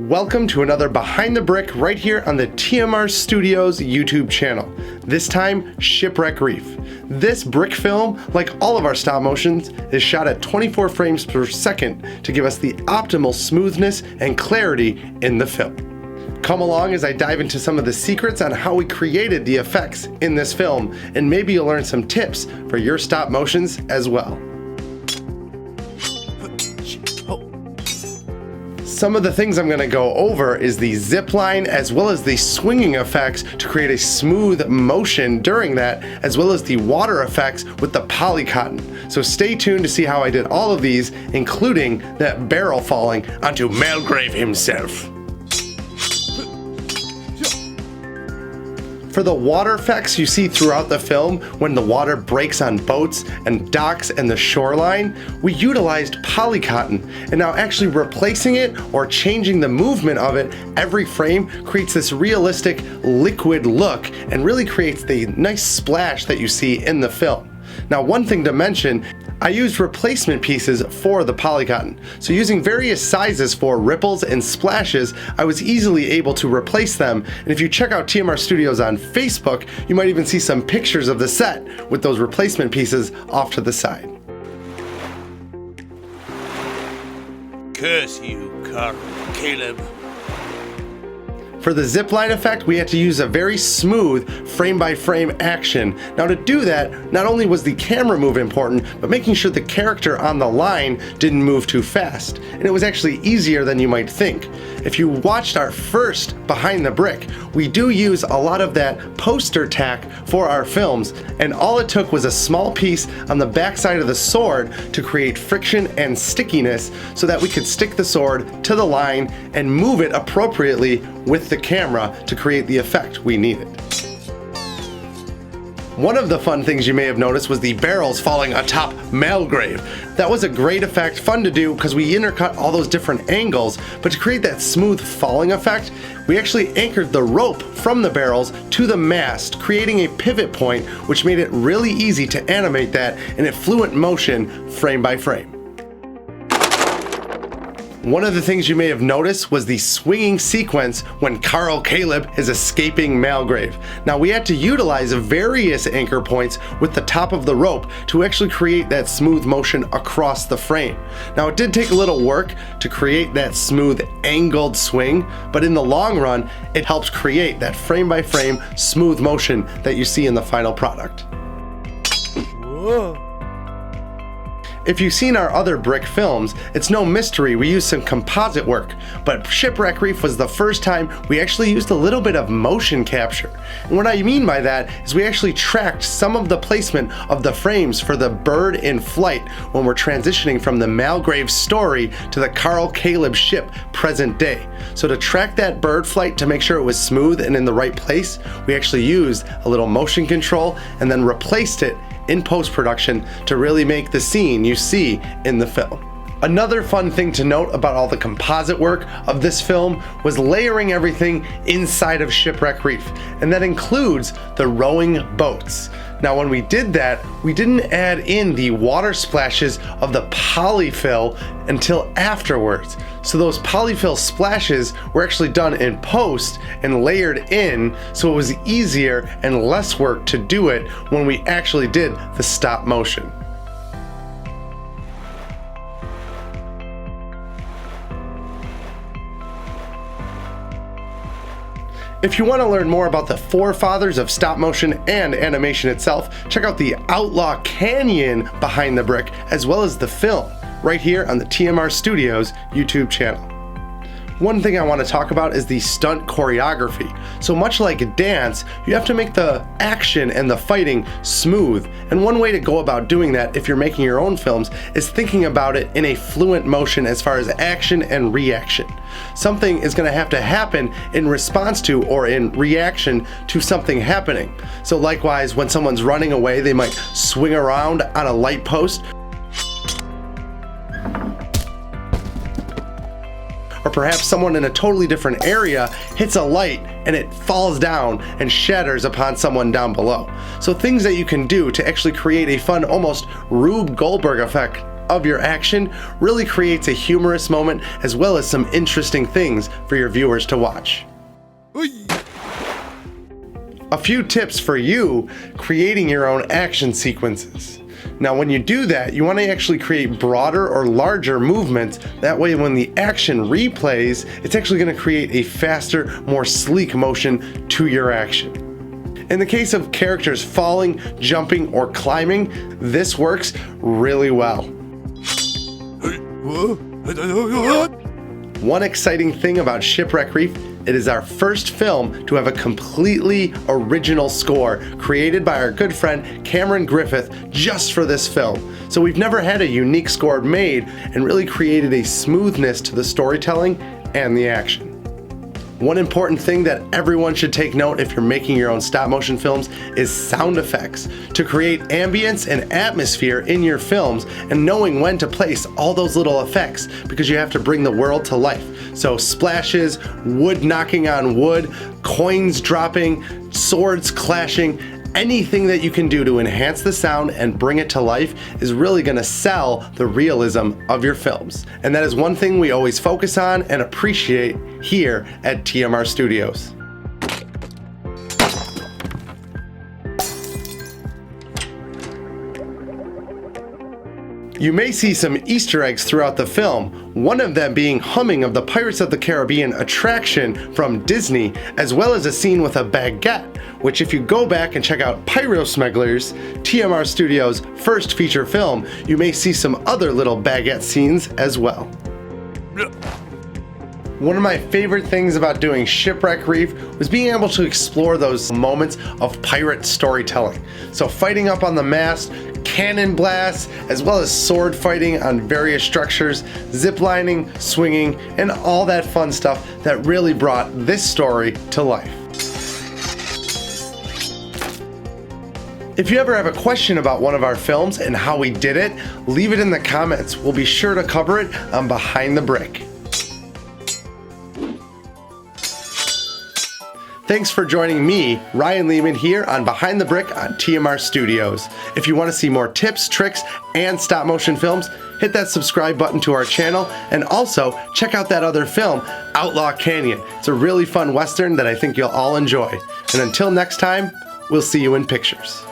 Welcome to another Behind the Brick right here on the TMR Studios YouTube channel. This time, Shipwreck Reef. This brick film, like all of our stop motions, is shot at 24 frames per second to give us the optimal smoothness and clarity in the film. Come along as I dive into some of the secrets on how we created the effects in this film, and maybe you'll learn some tips for your stop motions as well. Some of the things I'm going to go over is the zipline as well as the swinging effects to create a smooth motion during that, as well as the water effects with the polycotton. So stay tuned to see how I did all of these, including that barrel falling onto Malgrave himself. For the water effects you see throughout the film when the water breaks on boats and docks and the shoreline, we utilized polycotton, and now actually replacing it or changing the movement of it every frame creates this realistic liquid look and really creates the nice splash that you see in the film. Now, one thing to mention, I used replacement pieces for the polycotton. So using various sizes for ripples and splashes, I was easily able to replace them. And if you check out TMR Studios on Facebook, you might even see some pictures of the set with those replacement pieces off to the side. Curse you, Caleb. For the zipline effect, we had to use a very smooth frame-by-frame action. Now to do that, not only was the camera move important, but making sure the character on the line didn't move too fast. And it was actually easier than you might think. If you watched our first Behind the Brick, we do use a lot of that poster tack for our films, and all it took was a small piece on the backside of the sword to create friction and stickiness so that we could stick the sword to the line and move it appropriately with the camera to create the effect we needed. One of the fun things you may have noticed was the barrels falling atop Malgrave. That was a great effect, fun to do because we intercut all those different angles, but to create that smooth falling effect, we actually anchored the rope from the barrels to the mast, creating a pivot point which made it really easy to animate that in a fluent motion frame by frame. One of the things you may have noticed was the swinging sequence when Caleb is escaping Malgrave. Now we had to utilize various anchor points with the top of the rope to actually create that smooth motion across the frame. Now it did take a little work to create that smooth angled swing, but in the long run, it helps create that frame by frame smooth motion that you see in the final product. Whoa. If you've seen our other brick films, it's no mystery we used some composite work, but Shipwreck Reef was the first time we actually used a little bit of motion capture. And what I mean by that is we actually tracked some of the placement of the frames for the bird in flight when we're transitioning from the Malgrave story to the Caleb ship present day. So to track that bird flight to make sure it was smooth and in the right place, we actually used a little motion control and then replaced it in post-production to really make the scene you see in the film. Another fun thing to note about all the composite work of this film was layering everything inside of Shipwreck Reef, and that includes the rowing boats. Now when we did that, we didn't add in the water splashes of the polyfill until afterwards. So those polyfill splashes were actually done in post and layered in, so it was easier and less work to do it when we actually did the stop motion. If you want to learn more about the forefathers of stop motion and animation itself, check out the Outlaw Canyon Behind the Brick, as well as the film, right here on the TMR Studios YouTube channel. One thing I want to talk about is the stunt choreography. So much like dance, you have to make the action and the fighting smooth. And one way to go about doing that if you're making your own films is thinking about it in a fluent motion as far as action and reaction. Something is going to have to happen in response to or in reaction to something happening. So likewise, when someone's running away, they might swing around on a light post, or perhaps someone in a totally different area hits a light and it falls down and shatters upon someone down below. So things that you can do to actually create a fun, almost Rube Goldberg effect of your action really creates a humorous moment as well as some interesting things for your viewers to watch. A few tips for you creating your own action sequences. Now when you do that, you want to actually create broader or larger movements. That way when the action replays, it's actually going to create a faster, more sleek motion to your action. In the case of characters falling, jumping, or climbing, this works really well. One exciting thing about Shipwreck Reef, it is our first film to have a completely original score created by our good friend Cameron Griffith just for this film. So we've never had a unique score made and really created a smoothness to the storytelling and the action. One important thing that everyone should take note if you're making your own stop motion films is sound effects. To create ambience and atmosphere in your films and knowing when to place all those little effects because you have to bring the world to life. So splashes, wood knocking on wood, coins dropping, swords clashing, anything that you can do to enhance the sound and bring it to life is really going to sell the realism of your films. And that is one thing we always focus on and appreciate here at TMR Studios. You may see some Easter eggs throughout the film, one of them being humming of the Pirates of the Caribbean attraction from Disney, as well as a scene with a baguette, which if you go back and check out Pyro Smugglers, TMR Studios' first feature film, you may see some other little baguette scenes as well. One of my favorite things about doing Shipwreck Reef was being able to explore those moments of pirate storytelling. So fighting up on the mast, cannon blasts, as well as sword fighting on various structures, ziplining, swinging, and all that fun stuff that really brought this story to life. If you ever have a question about one of our films and how we did it, leave it in the comments. We'll be sure to cover it on Behind the Brick. Thanks for joining me, Ryan Lehman, here on Behind the Brick on TMR Studios. If you want to see more tips, tricks, and stop motion films, hit that subscribe button to our channel, and also check out that other film, Outlaw Canyon. It's a really fun Western that I think you'll all enjoy. And until next time, we'll see you in pictures.